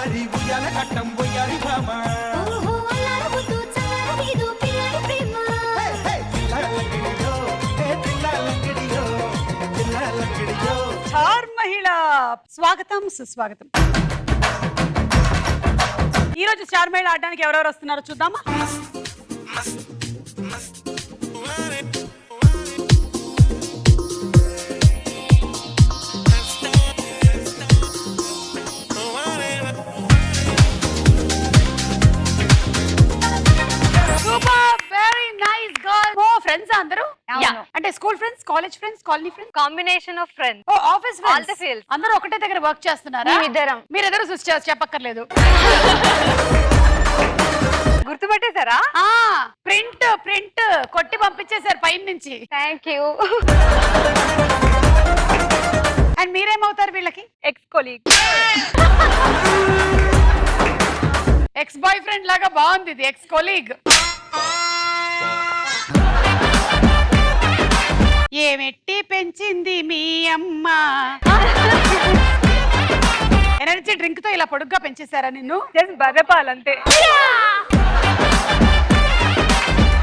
వయ్యారి ఉయ్యాల కట్టం వయ్యారి భామ స్వాగతం సుస్వాగతం. ఈ రోజు స్టార్ మహిళ ఆడడానికి ఎవరెవరు వస్తున్నారో చూద్దామా. ఫ్రెండ్స్ అందరూ అంటే school friends, college friends, colony friends, combination of friends, office friends, అందరూ ఒకటే దగ్గర వర్క్ చేస్తున్నారా? మీరిద్దరు సిస్టర్స్ చెప్పక్కర్లేదు. గుర్తుపట్టేశారా? ప్రింట్ ప్రింట్ కొట్టి పంపించేశారు పైన నుంచి. Thank you. అండ్ మీరేమవుతారు వీళ్ళకి? X colleague, X boy friend లాగా బాగుంది ఇది. X colleague. ఏమెట్టి పెంచింది మీ అమ్మ. ఎనర్జీ డ్రింక్ తో ఇలా పొడుగ్గా పెంచేశారా నిన్ను? బర్రెపాలంతే.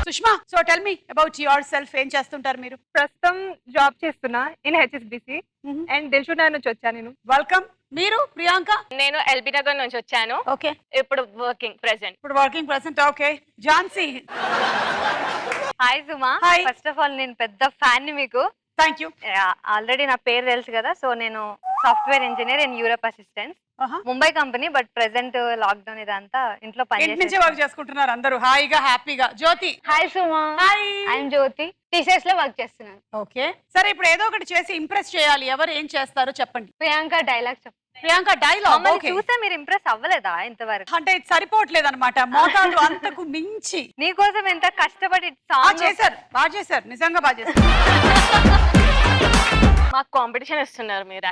Sushma, so tell me about yourself. ఏం చేస్తుంటారు మీరు? ప్రస్తుతం జాబ్ చేస్తున్నా ఇన్ హెచ్ఎస్బిసి అండ్ దిల్షుక్నగర్ నుంచి వచ్చాను నేను. వెల్కమ్. మీరు? ప్రియాంక? నేను ఎల్బీ నగర్ నుంచి వచ్చాను. ఓకే. ఇప్పుడు working present. Okay. Jhansi? Hi Suma. First of all నేను పెద్ద ఫ్యాన్ ని మీకు. Thank you. ఆల్రెడీ నా పేరు తెలుసు కదా. సో నేను software engineer in Europe assistant, Mumbai company. But present lockdown ఇదంతా ఇంట్లో పని వర్క్ చేసుకుంటున్నారు అందరూ హాయిగా హ్యాపీగా. Jyoti? Hi Suma. Hi. I'm Jyoti, TCS లో వర్క్ చేస్తున్నాను. ఓకే. సరే, ఇప్పుడు ఏదో ఒకటి చేసి ఇంప్రెస్ చేయాలి. ఎవరు ఏం చేస్తారో చెప్పండి. ప్రియాంక డైలాగ్ చెప్పండి. ప్రియాంక డైలాగ్. చూసా మీరు ఇంప్రెస్ అవ్వలేదా ఇంతవరకు? అంటే సరిపోవట్లేదు అనమాట, మోతాదు అంతకు మించి. నీకోసం ఎంత కష్టపడి చేశారు. బాగా చేశారు, నిజంగా బాగా చేశారు. మాకు కాంపిటీషన్ ఇస్తున్నారు మీరు.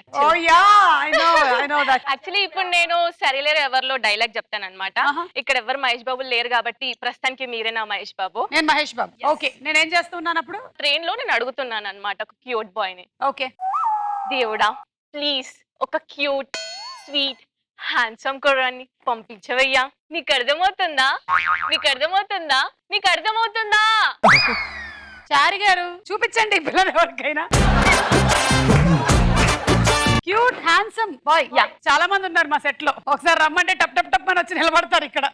యాక్చువల్లీ ఇప్పుడు నేను సరిలేరు ఎవరిలో డైలాగ్ చెప్తాను అనమాట. ఇక్కడ ఎవరు మహేష్ బాబు లేరు కాబట్టి ప్రస్తుతానికి మీరే నా మహేష్ బాబు. నేను మహేష్ బాబు. ఓకే. నేనేం చేస్తున్నాను అప్పుడు? ట్రైన్ లో నేను అడుగుతున్నాను అనమాట ఒక క్యూట్ బాయ్ ని. ఓకే. దేవుడా ప్లీజ్ ఒక క్యూట్ స్వీట్ హ్యాండ్సమ్ కుర్రాన్ని పంపించవయ్యా. నీకు అర్థమవుతుందా? చారి గారు చూపించండి పిల్లలు ఎవరికైనా. Cute handsome boy. చాలా మంది ఉన్నారు మా సెట్ లో. ఒకసారి రమ్మంటే టప్ టప్ టప్ అని వచ్చి నిలబడతారు ఇక్కడ.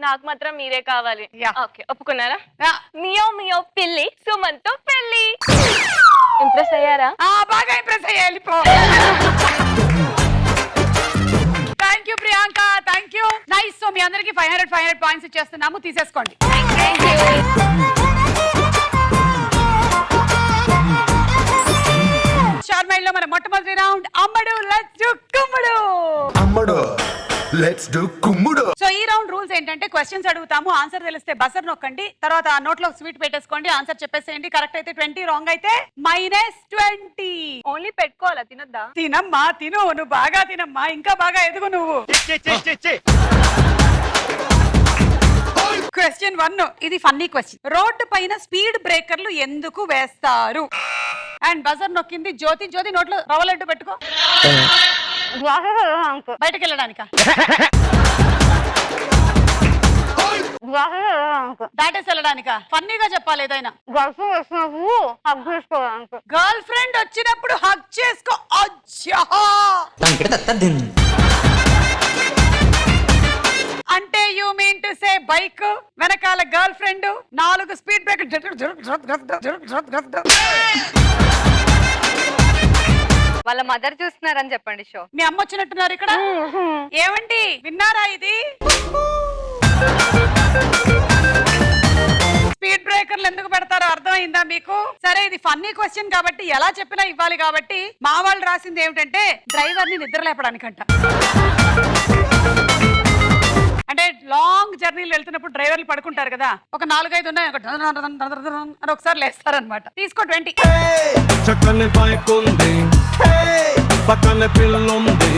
నాకు మాత్రం మీరే కావాలి. ఓకే, ఒప్పుకున్నారా? మియో పిల్లి సుమన్ తో పెళ్లి. ఇంప్రెస్ అయ్యారా? బాగా ఇంప్రెస్ అయ్యాలి. Thank you Priyanka, thank you. Nice. So మీ అందరికి 500 పాయింట్స్ ఇచ్చేస్తున్నాము, తీసేసుకోండి. స్టార్ మైల్ లో మన మొట్టమొదటి రౌండ్ అమ్మడు లెట్స్ డు కుమ్ముడు. సో ఈ రౌండ్ రూల్స్ ఏంటంటే క్వశ్చన్స్ అడుగుతాము, ఆన్సర్ తెలిస్తే బజర్ నొక్కండి, తర్వాత ఆ నోట్లో స్వీట్ పెట్టేసుకోండి, ఆన్సర్ చెప్పేసేయండి. కరెక్ట్ అయితే 20, రాంగ్ అయితే -20. ఓన్లీ పెట్టుకోవాలా? తినొద్దా? తినమ్మా, తిను. నువ్వు బాగా తినమ్మా, ఇంకా బాగా ఎదుగు నువ్వు. క్వశ్చన్ 1, ఇది ఫన్నీ క్వశ్చన్. రోడ్డు పైన స్పీడ్ బ్రేకర్లు ఎందుకు వేస్తారు? అండ్ బజర్ నొక్కింది జ్యోతి. జ్యోతి, నోట్లో రవ్వ లడ్డు పెట్టుకో. బయటకు వెళ్ళడానికా? దాటేసి వెళ్ళడానికా? ఫన్నీగా చెప్పాలి ఏదైనా. గర్ల్ ఫ్రెండ్ వచ్చినప్పుడు హగ్ చేసుకో. అంటే you mean to say bike వెనకాల గర్ల్ ఫ్రెండ్, 4 స్పీడ్ బ్రేక్. వాళ్ళ మదర్ చూస్తున్నారని చెప్పండి. షో మీ అమ్మ వచ్చినట్టున్నారు ఇక్కడ. ఏమండి, విన్నారా ఇది? స్పీడ్ బ్రేకర్లు ఎందుకు పెడతారో అర్థమైందా మీకు? సరే, ఇది ఫన్నీ క్వశ్చన్ కాబట్టి ఎలా చెప్పినా ఇవ్వాలి కాబట్టి మా వాళ్ళు రాసింది ఏమిటంటే డ్రైవర్ ని నిద్ర లేపడానికంట. అంటే లాంగ్ జర్నీలు వెళ్తున్నప్పుడు డ్రైవర్లు పడుకుంటారు కదా, ఒక 4-5 ఉన్నాయి అని ఒకసారి లేస్తారనమాట. తీసుకో 20. చక్కని బైక్ ఉంది, పక్కన పిల్లుంది,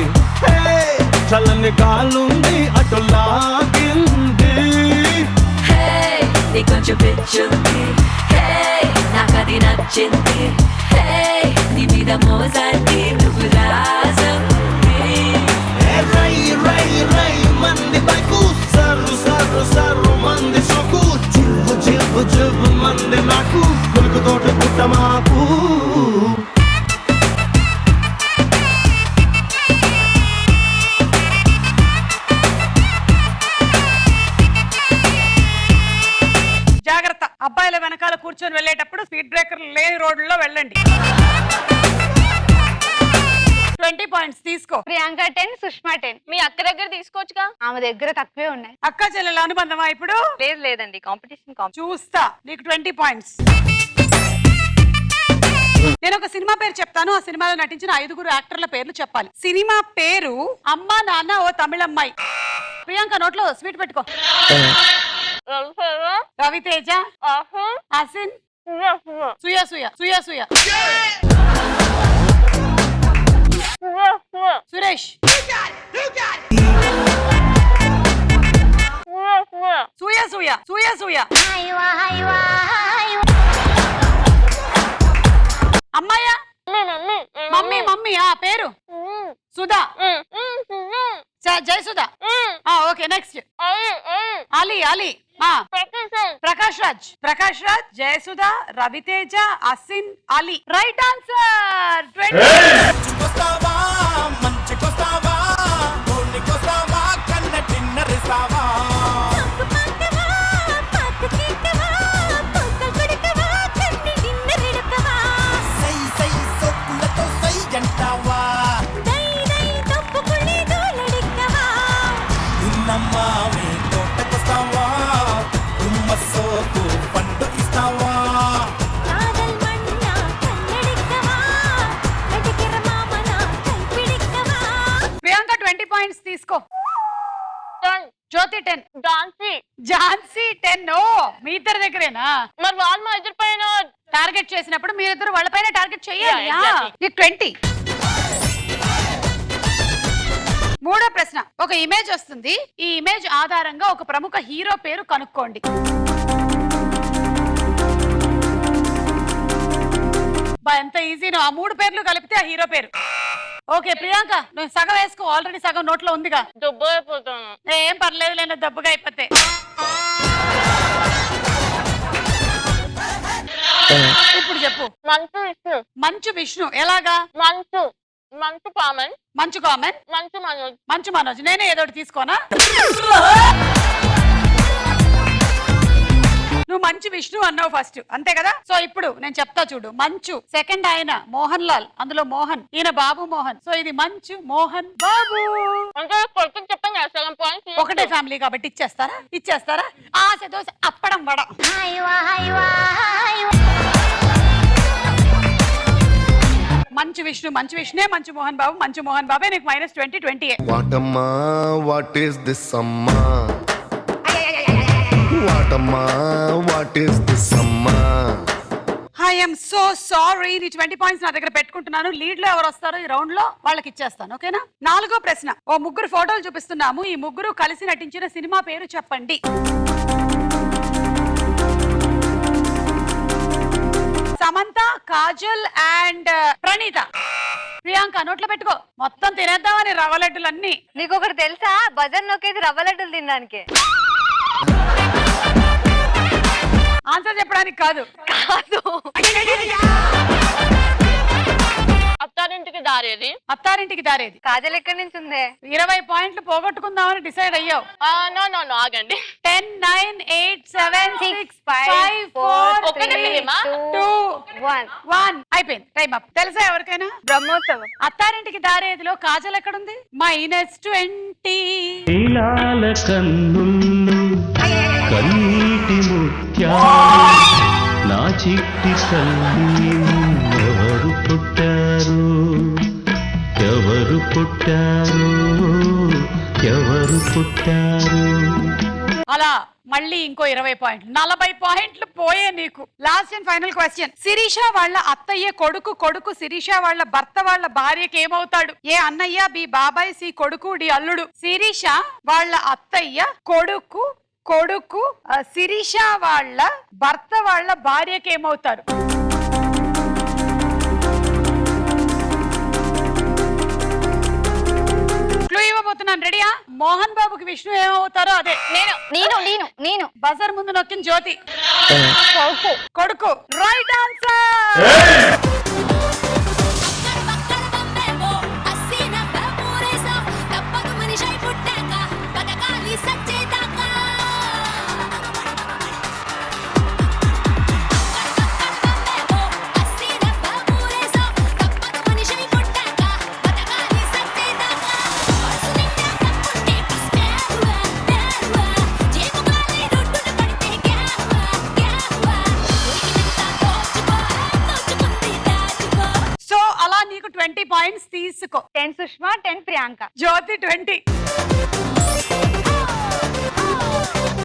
చల్లని గాలుంది, అటు లాగింది. కొంచెం పిచ్చుంది, నాకది నచ్చింది, నీ మీద మోజాన్ని నువ్వు రాజంది. వెనకాల కూర్చొని వెళ్ళేటప్పుడు స్పీడ్ బ్రేకర్ లేని రోడ్లలో వెళ్ళండి. 20 పాయింట్స్ తీసుకో. ప్రియాంక 10, సుష్మా 10. మీ అక్క దగ్గర తీసుకోవచ్చుగా. ఆమె దగ్గర తక్కువే ఉన్నాయి. అక్క చెల్లెల అనుబంధమా ఇప్పుడు? లేదండి, కాంపిటీషన్. చూస్తా. నీకు 20 పాయింట్స్. నేను ఒక సినిమా పేరు చెప్తాను, ఆ సినిమాలో నటించిన 5 యాక్టర్ల పేర్లు చెప్పాలి. సినిమా పేరు అమ్మా నాన్న ఓ తమిళమ్మాయి. ప్రియాంక నోట్లో స్వీట్ పెట్టుకో. రవితేజ, అసిన్, సుయా సుయా సుయా సుయా, సురేష్, సూయ సూయ సూయ సూయ, అమ్మాయ, మమ్మీ మమ్మీ ఆ పేరు Sudha, Jayasudha. Okay next. Ali Ali, Prakash Raj, Prakash Raj, Jayasudha, Ravi Teja, Asin, Ali. Right answer. 20. Priyanka 20 points తీసుకో. జ్యోతి 10, ఝాన్సీ 10. ఓ మీ ఇద్దరి దగ్గరేనా? మరి వాళ్ళు మా ఇద్దరు పైన టార్గెట్ చేసినప్పుడు మీరిద్దరు వాళ్ళపైన టార్గెట్ చేయాలి. 20. మూడో ప్రశ్న. ఒక ఇమేజ్ వస్తుంది, ఈ ఇమేజ్ ఆధారంగా ఒక ప్రముఖ హీరో పేరు కనుక్కోండి. ఎంత ఈజీనో, ఆ 3 పేర్లు కలిపితే ఆ హీరో పేరు. ఓకే ప్రియాంక, నువ్వు సగం వేసుకో, ఆల్రెడీ సగం నోట్లో ఉందిగా. డబ్బు అయిపోతాను. ఏం పర్లేదు లేని దబ్బుగా అయిపోతే. ఇప్పుడు చెప్పు. మంచు విష్ణు. ఎలాగా? మంచు కామన్, మంచు కామన్, మంచు మనోజ్. నేనే ఏదో ఒకటి తీసుకోనా? నువ్వు మంచు విష్ణు అన్నావు ఫస్ట్, అంతే కదా? సో ఇప్పుడు నేను చెప్తా చూడు. మంచు సెకండ్ ఆయన మోహన్ లాల్, అందులో మోహన్, ఈయన బాబు మోహన్. సో ఇది మంచు మోహన్ బాబు. ఒకటే ఫ్యామిలీ కాబట్టి ఇచ్చేస్తారా? ఇచ్చేస్తారా? ఆశ దోశ అప్పడం వడ. మంచు విష్ణు, మంచు విష్ణే, మంచు మోహన్ బాబు, మంచు మోహన్ బాబే. నీకు -20, 20. వాటమ్మా వాట్ ఈస్ దిస్ అమ్మా, వాటమ్మా వాట్ ఈస్ దిస్ అమ్మా. I M so sorry. నీ 20 పాయింట్స్ నా దగ్గర పెట్టుకుంటున్నాను. లీడ్ లో ఎవరు వస్తారో ఈ రౌండ్ లో వాళ్ళకి ఇచ్చేస్తాను, ఓకేనా? 4వ ప్రశ్న. ఓ 3 ఫోటోలు చూపిస్తున్నాము, ఈ 3 కలిసి నటించిన సినిమా పేరు చెప్పండి. సమంత, కాజల్ అండ్ ప్రణీత. ప్రియాంక నోట్లో పెట్టుకో. మొత్తం తినేద్దామని రవ్వ లడ్డులన్నీ. నీకు ఒకటి తెలుసా? బజర్ నొక్కేది రవ్వ లడ్డులు తినడానికి. ఆన్సర్ చెప్పడానికి కాదు. అత్తారింటికి దారేది. అత్తారింటికి దారేది. కాజల్ ఎక్కడి నుంచి ఉంది? 20 పాయింట్లు పోగొట్టుకుందామని డిసైడ్ అయ్యావు. నో ఆగండి. 10, 9, 8, 7, 6, 5, 4, 3, 2, 1. అయిపోయింది. Time up. తెలుసా ఎవరికైనా? బ్రహ్మోత్సవం. అత్తారింటికి దారేదిలో కాజల్ ఎక్కడుంది? -20. నీలాల కన్నుల్లో కన్నీటి ముత్యాలు నా చిట్టి తల్లి, ఎవరు పుట్టారు, ఎవరు పుట్టారు, ఎవరు పుట్టారు. అలా మళ్ళీ ఇంకో 20 పాయింట్లు, 40 పాయింట్లు పోయే నీకు. Last and final question. Sirisha వాళ్ళ అత్తయ్య కొడుకు శిరీష వాళ్ళ భర్త వాళ్ళ భార్యకి ఏమవుతాడు? ఏ అన్నయ్య, బి బాబాయ్, సి కొడుకు, డి అల్లుడు. శిరీష వాళ్ళ అత్తయ్య కొడుకు శిరీష వాళ్ళ భర్త వాళ్ళ భార్యకి ఏమవుతారు? క్లూ ఇవ్వబోతున్నాను, రెడీయా? మోహన్ బాబుకి విష్ణు ఏమవుతారో అదే. నేను బజర్ ముందు నొక్కిన జ్యోతి కొడుకు. Right answer. Sushma, 10 Priyanka. Jyoti 20.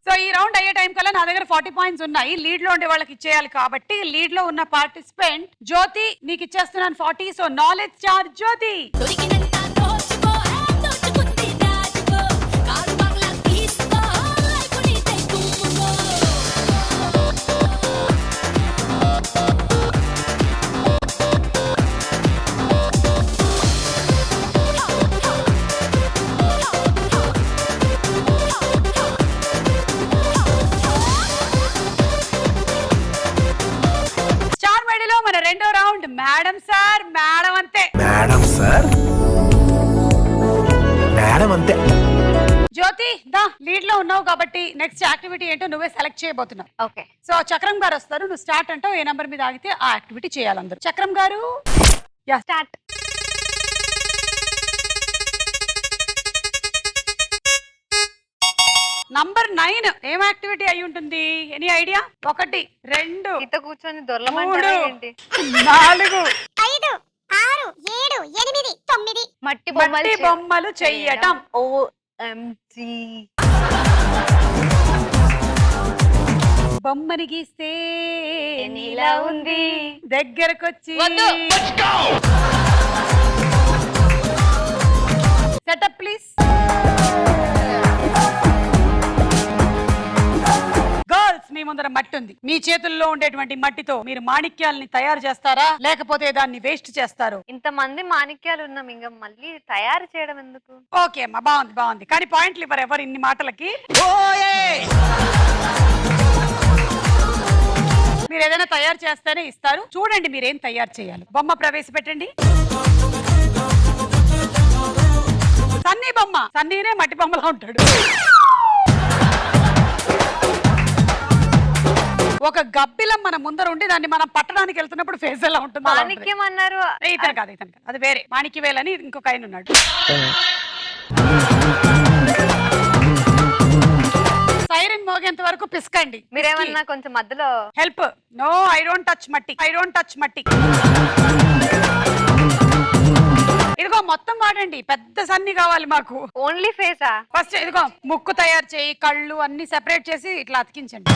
So ఈ రౌండ్ అయ్యే టైం కల్లా నా దగ్గర 40 పాయింట్స్ ఉన్నాయి. లీడ్ లో ఉండే వాళ్ళకి ఇచ్చేయాలి కాబట్టి లీడ్ లో ఉన్న పార్టిసిపెంట్ జ్యోతి నీకు ఇచ్చేస్తున్నాను 40. సో నాలెడ్జ్ చార్జ్ జ్యోతి. దొరికినంత దోచుకో దోచుకుంది దాచుకో కారు పగల తీసుకో లైఫ్ ని తెచ్చుకో స్టార్ మెడలో మన రెండో రౌండ్ మేడం సార్ మేడం అంతే. మేడం సార్ మేడం అంతే. జ్యోతి దా లీడ్ లో ఉన్నావు కాబట్టి నెక్స్ట్ యాక్టివిటీ ఏంటో నువ్వే సెలెక్ట్ చేయబోతున్నావు. ఓకే. సో చక్రం గారు వస్తారు, నువ్వు స్టార్ట్ అంటావు, ఏ నంబర్ మీద ఆగితే ఆ యాక్టివిటీ చేయాలి అందరూ. చక్రం గారు స్టార్ట్. నంబర్ 9 ఏం యాక్టివిటీ అయి ఉంటుంది? Any idea? 1 2 ఇతో కూర్చొని దొరలమంటారా 3 ఏంటి? 4 5 6 7 8 9 మట్టి మట్టి బొమ్మలు చెయ్యటం. OMG. బొమ్మని గీస్తే ఎన్నిలా ఉంది? దగ్గరకొచ్చి వద్దు. Setup please. గర్ల్స్ మీ ముందర మట్టి ఉంది. మీ చేతుల్లో ఉండేటువంటి మట్టితో మీరు మాణిక్యాలని తయారు చేస్తారా లేకపోతే దాన్ని వేస్ట్ చేస్తారు? ఇంతమంది మాణిక్యాలు ఉన్నాం, ఇంకా మళ్ళీ తయారు చేయడం ఎందుకు? ఓకే అమ్మా, బాగుంది బాగుంది. కానీ పాయింట్లు ఇవ్వరు ఎవరు ఇన్ని మాటలకి. మీరు ఏదైనా తయారు చేస్తేనే ఇస్తారు. చూడండి మీరేం తయారు చేయాలి. బొమ్మ ప్రవేశపెట్టండి. సన్నీ బొమ్మ. సన్నీనే మట్టి బొమ్మలా ఉంటాడు. ఒక గబ్బిలం మన ముందర ఉండి దాన్ని మనం పట్టడానికి వెళ్తున్నప్పుడు ఫేస్ ఎలా ఉంటుంది? మాణిక్యం అన్నారు. ఇతను కాదు అది వేరే. మాణిక్యవేల్ అని ఇంకొక ఆయన ఉన్నాడు. సైరన్ మోగేంత వరకు పిసకండి. మీరేమన్నా కొంచెం మధ్యలో help. No, I don't touch మట్టి. ఐ డోంట్ టచ్ మట్టి. ఇదిగో మొత్తం వాడండి. పెద్ద సన్ని కావాలి మాకు. ఓన్లీ ఫేసా? ఫస్ట్ ఇదిగో ముక్కు తయారు చేయి, కళ్ళు అన్ని సెపరేట్ చేసి ఇట్లా అతికించండి.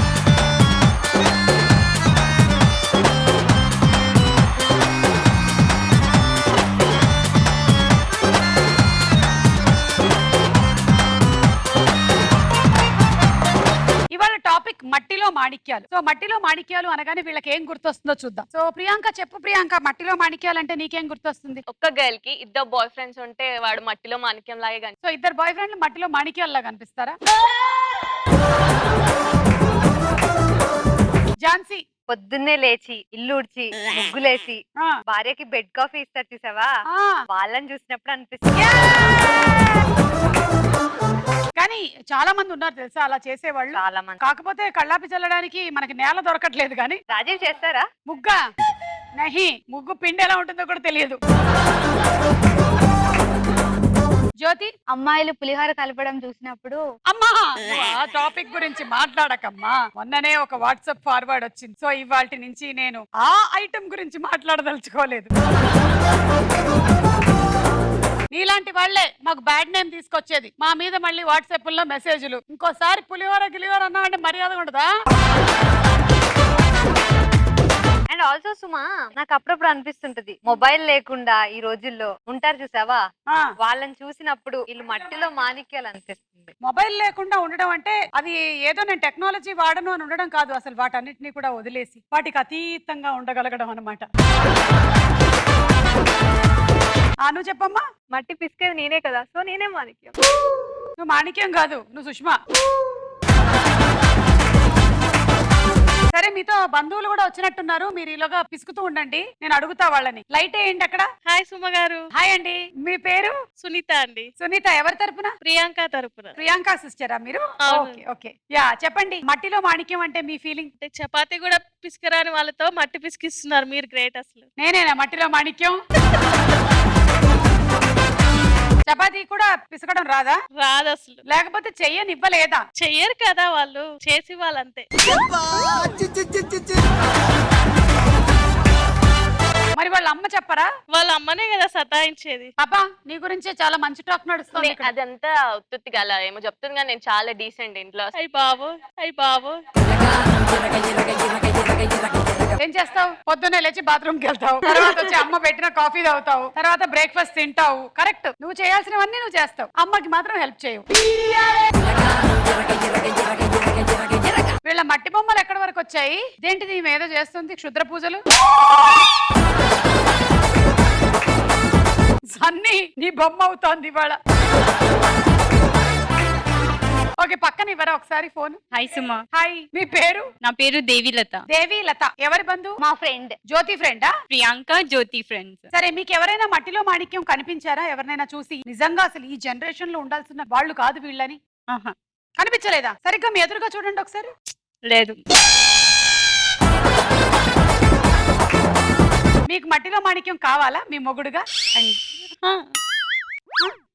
ఇవాళ టాపిక్ మట్టిలో మాణిక్యాలు. సో మట్టిలో మాణిక్యాలు అనగానే వీళ్ళకి ఏం గుర్తొస్తుందో చూద్దాం. సో ప్రియాంక చెప్పు. ప్రియాంక, మట్టిలో మాణిక్యాలు అంటే నీకేం గుర్తొస్తుంది? ఒక్క గర్ల్ కి 2 బాయ్ ఫ్రెండ్స్ ఉంటే వాడు మట్టిలో మాణిక్యం లాగే కనిపిస్తాడు. సో 2 బాయ్ ఫ్రెండ్లు మట్టిలో మాణిక్యాల్లా కనిపిస్తారా? ఝాన్సీ. పొద్దున్నే లేచి ఇల్లు ఉడిచి ముగ్గులేసి ఆ. భార్యకి బెడ్ కాఫీ ఇస్తారు చూసావా, ఆ. వాళ్ళని చూసినప్పుడు అనిపిస్తుంది. కానీ చాలా మంది ఉన్నారు తెలుసా అలా చేసేవాళ్ళు. చాలా మంది. కాకపోతే కళ్ళాపి చల్లడానికి మనకి నేల దొరకట్లేదు. కానీ రాజీవ్ చేస్తారా? ముగ్గా నహి, ముగ్గు పిండి ఎలా ఉంటుందో కూడా తెలియదు. జ్యోతి. అమ్మాయిలు పులిహోర కలపడం చూసినప్పుడు అమ్మా నువ్వు ఆ టాపిక్ గురించి మాట్లాడకమ్మా. మొన్ననే ఒక వాట్సాప్ ఫార్వర్డ్ వచ్చింది. సో ఇవాల్టి నుంచి నేను ఆ ఐటమ్ గురించి మాట్లాడదలుచుకోలేదు. నీలాంటి వాళ్లే మాకు బ్యాడ్ నేమ్ తీసుకొచ్చేది. మా మీద మళ్ళీ వాట్సాప్ లో మెసేజ్లు. ఇంకోసారి పులిహోర గిలిహోర అన్నామంటే మర్యాద ఉండదా? అండ్ ఆల్సో సుమా, నాకు అప్పుడప్పుడు అనిపిస్తుంటది, మొబైల్ లేకుండా ఈ రోజుల్లో ఉంటారు చూసావా, వాళ్ళని చూసినప్పుడు వీళ్ళు మట్టిలో మాణిక్యాలు అనిపిస్తుంది. మొబైల్ లేకుండా ఉండడం అంటే అది ఏదో నేను టెక్నాలజీ వాడను అని ఉండడం కాదు. అసలు వాటన్నిటిని కూడా వదిలేసి వాటికి అతీతంగా ఉండగలగడం అన్నమాట. నువ్వు చెప్పమ్మా. మట్టి పిసికేది నేనే కదా, సో నేనే మాణిక్యం. నువ్వు మాణిక్యం కాదు, నువ్వు సుష్మా. సరే, మీతో బంధువులు కూడా వచ్చినట్టున్నారు. మీరు ఇలాగా పిసుకుతూ ఉండండి, నేను అడుగుతా వాళ్ళని. లైట్ వేయండి అక్కడ. హాయ్ సుమ గారు. హాయ్ అండి. మీ పేరు? సునీత అండి. సునీత ఎవరి తరపున? ప్రియాంక తరపున. ప్రియాంక సిస్టరా మీరు? Okay okay. యా చెప్పండి, మట్టిలో మాణిక్యం అంటే మీ ఫీలింగ్? చపాతీ కూడా పిసికరాని వాళ్ళతో మట్టి పిసికిస్తున్నారు, మీరు గ్రేట్ అసలు. నేనేనా మట్టిలో మాణిక్యం? చపాతీ కూడా పిసకడం రాదా? రాదు అసలు. లేకపోతే చెయ్యనివ్వలేదా? చెయ్యరు కదా వాళ్ళు, చేసి వాళ్ళంతే. మరి వాళ్ళ అమ్మ చెప్పరా? వాళ్ళ అమ్మనే కదా సతాయించేది. పాపా నీ గురించే చాలా మంచి టాక్ నడుస్తుంది ఇక్కడ. అదంతా ఉత్తుత్తిగా అలా ఏమో చెప్తుంది కానీ నేను చాలా డీసెంట్ ఇంట్లో. అయ్యి బాబు ఏం చేస్తావు? పొద్దున్నే లేచి బాత్రూమ్ కి వెళ్తావు, తర్వాత వచ్చి అమ్మ పెట్టిన కాఫీ తాగుతావు, తర్వాత బ్రేక్ఫాస్ట్ తింటావు. కరెక్ట్, నువ్వు చేయాల్సినవన్నీ నువ్వు చేస్తావు, అమ్మకి మాత్రం హెల్ప్ చేయవు. వీళ్ళ మట్టి బొమ్మలు ఎక్కడి వరకు వచ్చాయి? ఇదేంటిది ఈమె ఏదో చేస్తుంది, క్షుద్ర పూజలు. సన్నీ నీ బొమ్మ అవుతోంది ఇవాళ. ఓకే, పక్కన ఇవ్వరా ఒకసారి ఫోన్. హాయ్ సుమా. హాయ్, మీ పేరు? నా పేరు దేవిలత. దేవిలత ఎవరి బంధు? మా ఫ్రెండ్. జ్యోతి ఫ్రెండా? ప్రియాంక జ్యోతి ఫ్రెండ్స్. సరే, మీకు ఎవరైనా మట్టిలో మాణిక్యం కనిపించారా? ఎవరినైనా చూసి నిజంగా అసలు ఈ జనరేషన్ లో ఉండాల్సిన వాళ్ళు కాదు వీళ్ళని ఆహా, కనిపించలేదా? సరిగ్గా మీ ఎదురుగా చూడండి ఒకసారి. లేదు. మీకు మట్టిలో మాణిక్యం కావాలా మీ మొగుడుగా? ఆ,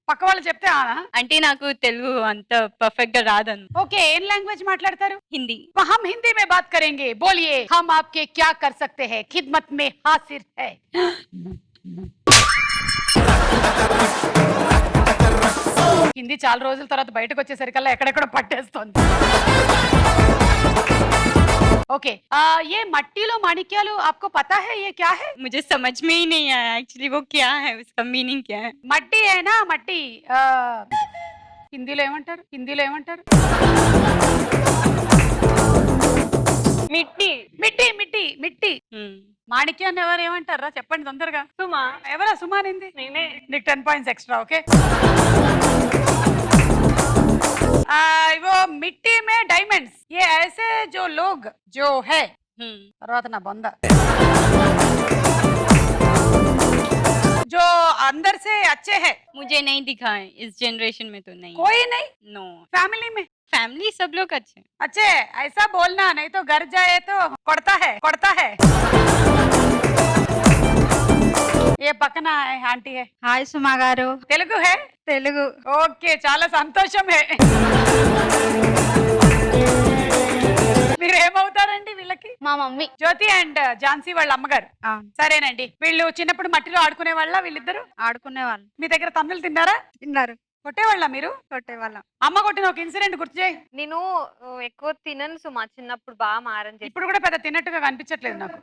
పక్క వాళ్ళు చెప్తే ఆనా? అంటే నాకు తెలుగు అంత పర్ఫెక్ట్ గా రాదన్న. ఓకే, ఏం లాంగ్వేజ్ మాట్లాడతారు? హిందీ. हम हिंदी में बात करेंगे, बोलिए हम आपके क्या कर सकते हैं, खिदमत में हाजिर है. హిందీ చాలా రోజుల తర్వాత బయటకు వచ్చేసరికల్లా ఎక్కడెక్కడ పట్టేస్తుంది. ओके, ये मट्टीलो माणिक्यालु आपको पता है ये क्या है? मुझे समझ में ही नहीं आया एक्चुअली वो क्या है, उसका मीनिंग क्या है. మట్టి है ना, మట్టి. హిందీలో ఏమంటారు? మిట్టి. మిట్టి మిట్టి మిట్టి. हम्म. మాణిక్యాన్ని ఎవరు ఏమంటారా చెప్పండి తొందరగా. సుమా. ఎవరా సుమా నింది? నేనే. నీకు 10 పాయింట్స్ ఎక్స్ట్రా. ఓకే, वो मिट्टी में डायमंड्स, ये ऐसे जो लोग जो है. తర్వాత నా బొంద जो अंदर से अच्छे है. मुझे नहीं दिखा है इस जनरेशन में, तो नहीं. कोई नहीं? नो. फैमिली में फैमिली सब लोग अच्छे. अच्छे, ऐसा बोलना, नहीं तो घर जाए तो కొడతా है. ये పక్కన ఆంటీ है. హాయ్ సుమా గారు. తెలుగు है? తెలుగు. ఓకే, చాలా సంతోషం है. మీరేమవుతారండి వీళ్ళకి? మా మమ్మీ. జ్యోతి అండ్ ఝాన్సీ వాళ్ళ అమ్మగారు. సరేనండి, వీళ్ళు చిన్నప్పుడు మట్టిలో ఆడుకునే వాళ్ళ వీళ్ళిద్దరు? ఆడుకునే వాళ్ళు. మీ దగ్గర తన్నులు తిన్నారా? తిన్నారు. కొట్టేవాళ్ళ మీరు? కొట్టేవాళ్ళం. అమ్మ కొట్టిన ఒక ఇన్సిడెంట్ గుర్తు చేయి. నేను ఎక్కువ తినను సుమా, చిన్నప్పుడు బాగా మారం చేసి. ఇప్పుడు కూడా పెద్ద తిన్నట్టుగా కనిపించట్లేదు నాకు.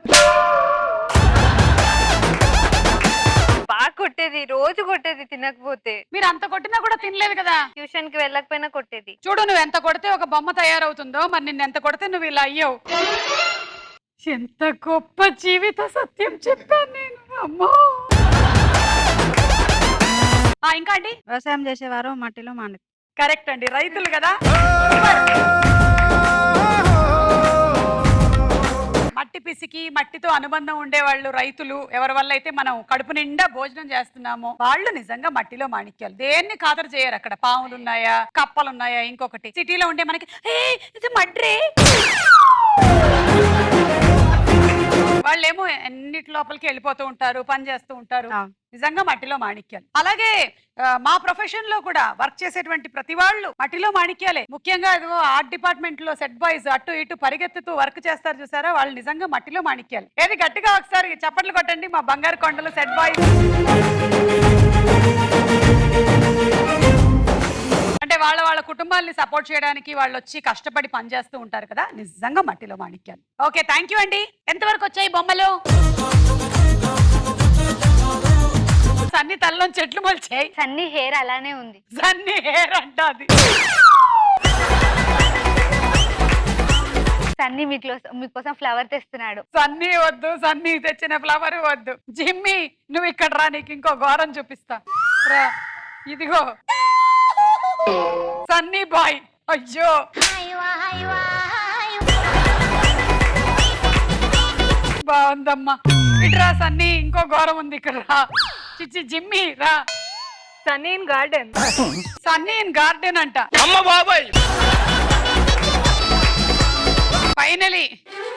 బాగా కొట్టేది, రోజు కొట్టేది తినకపోతే. మీరు అంత కొట్టినా కూడా తినలేదు కదా. ట్యూషన్ కి వెళ్ళకపోయినా కొట్టేది. చూడు, నువ్వు ఎంత కొడితే ఒక బొమ్మ తయారవుతుందో, మరి నిన్ను ఎంత కొడితే నువ్వు ఇలా అయ్యావు. ఎంత గొప్ప జీవిత సత్యం చెప్పాను నేను. అమ్మో. ఇంకా అండి, వ్యవసాయం చేసేవారు మట్టిలో మాణిక్యం. కరెక్ట్ అండి, రైతులు కదా. మట్టి పిసికి మట్టితో అనుబంధం ఉండేవాళ్ళు రైతులు. ఎవరి వల్ల అయితే మనం కడుపు నిండా భోజనం చేస్తున్నామో వాళ్ళు నిజంగా మట్టిలో మాణిక్యాలు. దేన్ని ఖాతరు చేయరు. అక్కడ పాములు ఉన్నాయా, కప్పలు ఉన్నాయా, ఇంకొకటి. సిటీలో ఉండే మనకి ఇది మడ్రే, వాళ్ళేమో ఎన్నిటి లోపలికి వెళ్ళిపోతూ ఉంటారు, పని చేస్తూ ఉంటారు. నిజంగా మట్టిలో మాణిక్యాలు. అలాగే మా ప్రొఫెషన్ లో కూడా వర్క్ చేసేటువంటి ప్రతి వాళ్ళు మట్టిలో మాణిక్యాలే. ముఖ్యంగా ఇదిగో ఆర్ట్ డిపార్ట్మెంట్ లో సెట్ బాయ్స్ అటు ఇటు పరిగెత్తుతూ వర్క్ చేస్తారు చూసారా, వాళ్ళు నిజంగా మట్టిలో మాణిక్యాలు. ఏది గట్టిగా ఒకసారి చప్పట్లు కొట్టండి మా బంగారు కొండలు సెట్ బాయ్స్. అంటే వాళ్ళ కుటుంబాన్ని సపోర్ట్ చేయడానికి వాళ్ళు వచ్చి కష్టపడి పనిచేస్తూ ఉంటారు కదా, నిజంగా మట్టిలో మాణిక్యాలు. ఓకే, థ్యాంక్ యూ అండి. ఎంతవరకు వచ్చాయి బొమ్మలు? సన్నీ తల్లో చెట్లు మొలిచాయి. సన్నీ హెయిర్ అలానే ఉంది. సన్నీ హెయిర్ అంట అది. సన్నీ మీకోసం ఫ్లవర్ తెస్తున్నాడు. సన్నీ వద్దు, సన్నీ తెచ్చిన ఫ్లవర్ వద్దు. జిమ్మి నువ్వు ఇక్కడ రా, నీకు ఇంకో ఘోరం చూపిస్తా రా. ఇదిగో సన్నీ బాయ్. అయ్యో, బాగుందమ్మా. ఇటురా సన్నీ, ఇంకో ఘోరం ఉంది ఇక్కడ రా. చిచ్చి జిమ్మి రా. Sunny in garden. Sunny in garden అంట. అమ్మ బాబాయ్. ఫైనలీ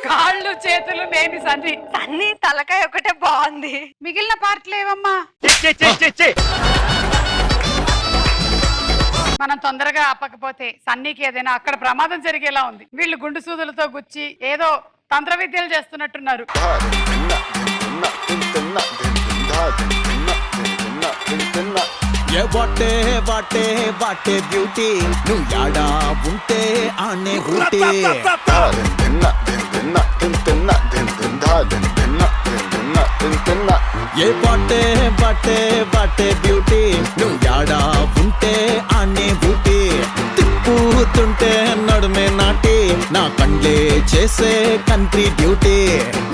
కాళ్ళు చేతులు లేని సన్నీ. సన్నీ తలకాయ ఒకటే బాగుంది, మిగిలిన పార్ట్లు ఏవమ్మా? మనం తొందరగా ఆపకపోతే సన్నీకి ఏదైనా అక్కడ ప్రమాదం జరిగేలా ఉంది. వీళ్ళు గుండు సూదులతో గుచ్చి ఏదో తంత్ర విద్యలు చేస్తున్నట్టున్నారు. ఏ వాటే వాటే వాటే బ్యూటీ నువ్వు యాడా ఉంటే ఆనే ఊటీ ఏ వాటే వాటే వాటే బ్యూటీ నువ్వు యాడా ఉంటే ఆనే ఊటీ తిప్పుతుంటే నడుమే నాటి నా కండ్లే చేసే కంట్రీ డ్యూటీ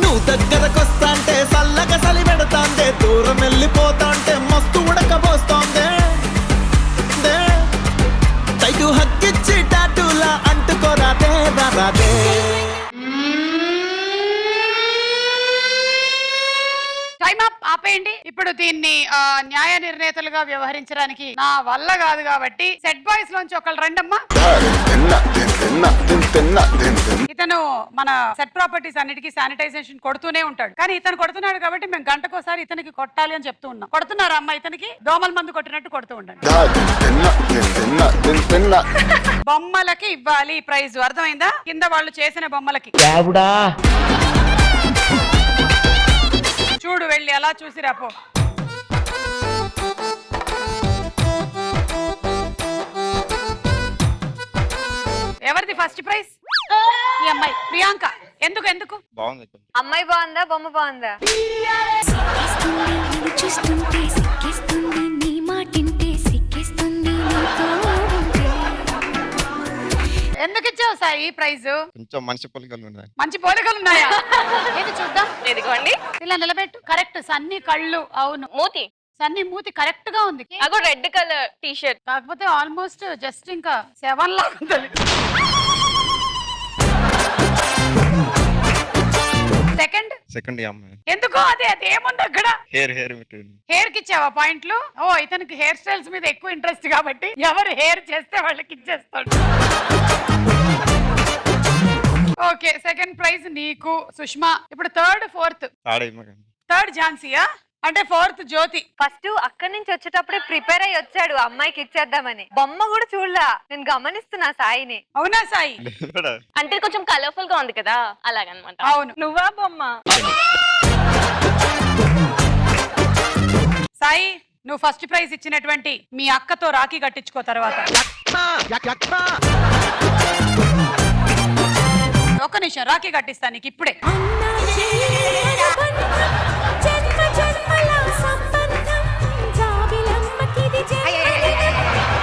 నువ్వు దగ్గరకొస్తాంటే సల్లగా సలి పెడతాందే దూరం వెళ్ళిపోతాంటే మస్తు ఉడకబోస్తోందే తైటు హక్కిచ్చి టాటూలా అంటుకోరాదే రాదే టైం అప్, ఆపేయండి. ఇప్పుడు దీన్ని న్యాయ నిర్ణేతలుగా వ్యవహరించడానికి నా వల్ల కాదు కాబట్టి సెట్ బాయ్స్ లోంచి ఒకళ్ళు రండమ్మా. ఇతను మన సెట్ ప్రాపర్టీస్ అన్నిటికీ శానిటైజేషన్ కొడుతూనే ఉంటాడు, కానీ ఇతను కొడుతున్నాడు కాబట్టి మేము గంటకోసారి ఇతనికి కొట్టాలి అని చెప్తూ ఉన్నాం. కొడుతున్నారా అమ్మా? ఇతనికి దోమల మందు కొట్టినట్టు కొడుతూ ఉండండి. బొమ్మలకి ఇవ్వాలి ప్రైజ్, అర్థమైందా? కింద వాళ్ళు చేసిన బొమ్మలకి చూడు, వెళ్ళి అలా చూసి రాపో. ఎవరిది ఫస్ట్ ప్రైజ్? ఈ అమ్మాయి ప్రియాంక. ఎందుకు ఎందుకు అమ్మాయి బాగుందా బొమ్మ బాగుందా? సిక్కిస్తుంది నిన్ను చూస్తుంటే సిక్కిస్తుంది నీ మాటింటే సిక్కిస్తుంది నీతో ఉంటే. ఎందుకు ఇచ్చావు సాయి ప్రైజ్? కొంచెం మంచి పొలికలు ఉన్నాయి. మంచి పోలికలు ఉన్నాయా? ఏది చూద్దాం. ఎదిగోండి. ఇలా నిలబెట్టు. కరెక్ట్. సన్నీ కళ్ళు. అవును, మూతి. సన్నీ మూతి కరెక్ట్ గా ఉంది. అగో రెడ్ కలర్ టీ షర్ట్. కాకపోతే ఆల్మోస్ట్ జస్ట్ ఇంకా 7 లా ఉంటుంది. సెకండ్ అమ్మాయి ఎందుకు? అదే ఏముంది అక్కడ? హెయిర్ కి ఇచ్చావా పాయింట్లు? ఓ, ఇతనికి హెయిర్ స్టైల్స్ మీద ఎక్కువ ఇంట్రెస్ట్ కాబట్టి ఎవరు హెయిర్ చేస్తే వాళ్ళకి ఇచ్చేస్తాడు. ఓకే, సెకండ్ ప్రైజ్ నీకు సుష్మా. ఇప్పుడు థర్డ్ ఫోర్త్. థర్డ్ ఝాన్సీయా అంటే ఫోర్త్ జ్యోతి. ఫస్ట్ అక్కడి నుంచి వచ్చేటప్పుడే ప్రిపేర్ అయ్యి వచ్చాడు అమ్మాయికి ఇచ్చేద్దామని. బొమ్మ కూడా చూడలా, నేను గమనిస్తున్నా సాయిని. అవునా సాయి? అంటే కొంచెం కలర్ఫుల్ గా ఉంది కదా, అలాగనమాట. అవును. నువ్వా బొమ్మ? సాయి, నువ్వు ఫస్ట్ ప్రైజ్ ఇచ్చినటువంటి మీ అక్కతో రాఖీ కట్టించుకో. తర్వాత ఒక్క నిమిషం, రాఖీ కట్టిస్తా నీకు ఇప్పుడే. జన్మ జన్మల సంబంధం జాబిలమ్మకిది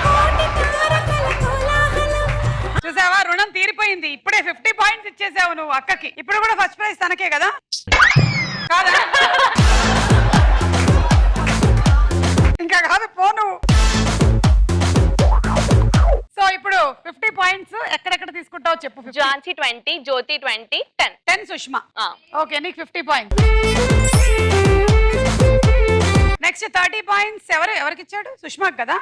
కోటి తారకల కోలాహలం. చూసావా, రుణం తీరిపోయింది. ఇప్పుడే 50 పాయింట్స్ ఇచ్చేసావు నువ్వు అక్కకి. ఇప్పుడు కూడా ఫస్ట్ ప్రైజ్ తనకే కదా? కాదా? ఇంకా కాదు, పోను. సో ఇప్పుడు 50 పాయింట్స్ ఎక్కడెక్కడ తీసుకుంటావు చెప్పు. ఝాన్సీ 20, జ్యోతి 20, 10 సుష్మా. ఓకే, నీకు 50 పాయింట్స్. నెక్స్ట్ 30 పాయింట్స్ ఎవరికి ఇచ్చాడు? సుష్మాకి కదా?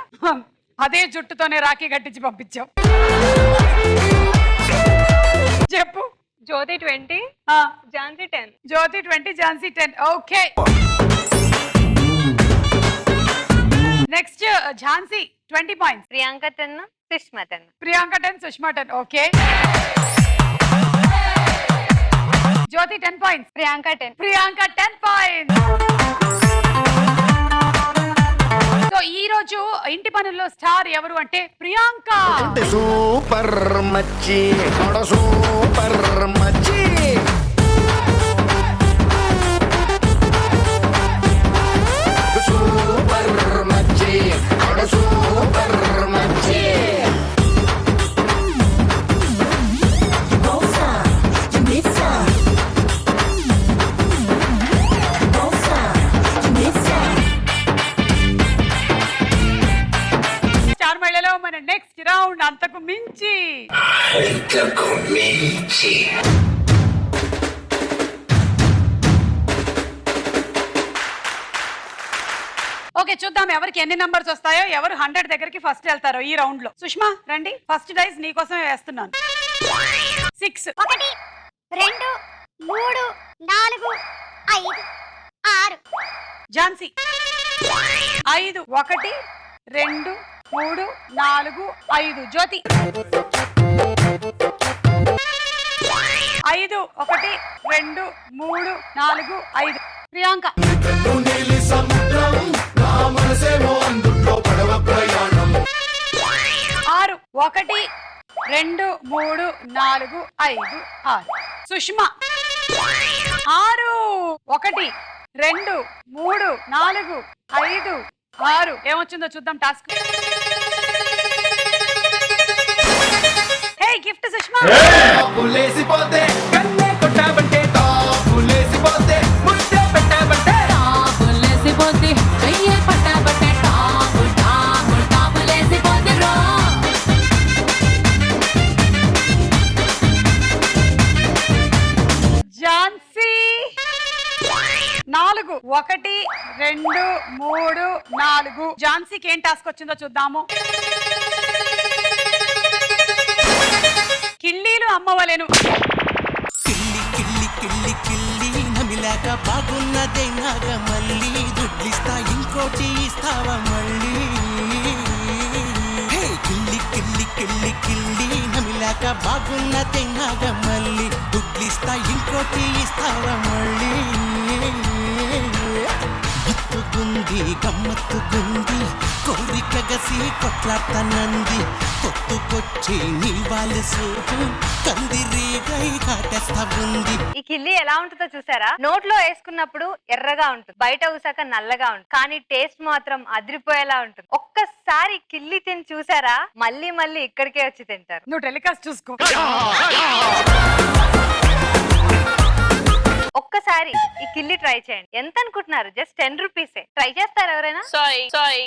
అదే జుట్టుతోనే రాఖీ కట్టించి పంపించావు. చెప్పు. Jyoti 20, Jhansi 10. Jyoti 20, Jhansi 10. Okay, next Jhansi 20 points. Priyanka 10, Sushma 10. Priyanka 10, Sushma 10. Okay, Jyoti 10 points. Priyanka 10. Priyanka 10 points. So ఈ రోజు ఇంటి పనుల్లో స్టార్ ఎవరు అంటే ప్రియాంక. సూపర్ మచ్చి, సూపర్ మచ్చి. సూపర్ మచ్చి, సూపర్ మచ్చి. స్టార్ మహిళలో మన నెక్స్ట్ రౌండ్ అంతకు మించి. ఓకే, చూద్దాం ఎవరికి ఎన్ని నంబర్స్ వస్తాయో, ఎవరు 100 దగ్గరికి ఫస్ట్ వెళ్తారో ఈ రౌండ్ లో. సుష్మా రండి, ఫస్ట్ డైస్ నీకోసమే వేస్తున్నాను. 6. 1 2 3 4 5 6. ఝాన్సీ 5. 1 2 3 4 5. జ్యోతి 5 1 2 3 4 5 ప్రియాంక 6 1 2 3 4 5 6 సుష్మా 6 1 2 3 4 5 6 ఏమొచ్చిందో చూద్దాం టాస్క్. హే గిఫ్ట్ సుష్మా. లేసిపోతే కన్నే కొట్టాబంటే తాపులేసిపోతే ముద్దే పెట్టాబంటే ఝాన్సీ 4 1 2 3 4 ఝాన్సీకి ఏం టాస్క్ వచ్చిందో చూద్దాము. కిల్లీలు అమ్మవలెను. కిల్లి కిల్లి కిల్లి కిల్లి నమిలాక బాగున్నదే నాగ మళ్ళీ దుడ్లిస్తా ఇంకోటి ఇస్తావా మళ్ళీ హే కిల్లి కిల్లి కిల్లి కిల్లి నమిలాక బాగున్నదే నాగ మళ్ళీ దుడ్లిస్తా ఇంకోటి ఇస్తావా మళ్ళీ మత్తుగుంది గమ్మత్తుగుంది కోరిక గసి కొట్లాడతానంది పొత్తుకొచ్చి నీ వాళ్ళు సూపు కందిరీగై కాటేస్తా ఉంది. ఈ కిల్లి ఎలా ఉంటుందో చూసారా? నోట్లో వేసుకున్నప్పుడు ఎర్రగా ఉంటుంది, బయట ఊసాక నల్లగా ఉంటుంది, కానీ టేస్ట్ మాత్రం అదిరిపోయేలా ఉంటుంది. ఒక్కసారి కిల్లి తిని చూసారా మళ్ళీ మళ్ళీ ఇక్కడికే వచ్చి తింటారు. నువ్వు టెలికాస్ట్ చూసుకో. ఒక్కసారి ఈ కిల్లి ట్రై చేయండి. ఎంత అనుకుంటున్నారు? జస్ట్ 10 రూపీసే. ట్రై చేస్తారు ఎవరైనా? సారీ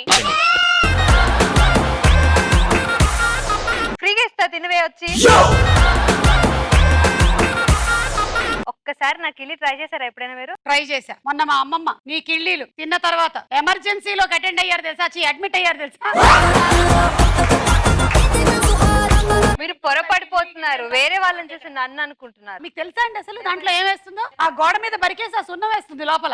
ఫ్రీగా ఇస్తా, తినవే వచ్చి. ఒక్కసారి నా కిల్లి ట్రై చేశారా ఎప్పుడైనా మీరు? ట్రై చేశా. మొన్న మా అమ్మమ్మ నీ కిళ్ళీలు తిన్న తర్వాత ఎమర్జెన్సీలోకి అటెండ్ అయ్యారు తెలుసా, అడ్మిట్ అయ్యారు తెలుసా. మీరు పొరపడిపోతున్నారు, వేరే వాళ్ళని చూసి నన్ను అనుకుంటున్నారు. మీకు తెలుసా అండి అసలు దాంట్లో ఏం వేస్తుందో? ఆ గోడ మీద బరికేసి ఆ సున్నం వేస్తుంది లోపల.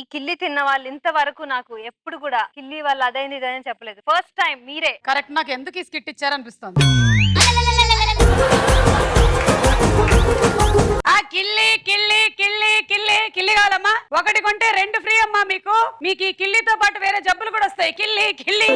ఈ కిల్లి తిన్న వాళ్ళు ఇంతవరకు నాకు ఎప్పుడు కూడా కిల్లి వాళ్ళు అదైంది ఇదని చెప్పలేదు. ఫస్ట్ టైం మీరే. కరెక్ట్. నాకు ఎందుకు ఈ స్కిట్ ఇచ్చారనిపిస్తుంది. ఆ కిల్లి కిల్లి కిల్లి కిల్లి కిల్లి కావాలమ్మా. 1 కొంటే 2 ఫ్రీ అమ్మా. మీకు ఈ కిల్లితో పాటు వేరే జబ్బులు కూడా వస్తాయి. కిల్లి కిల్లి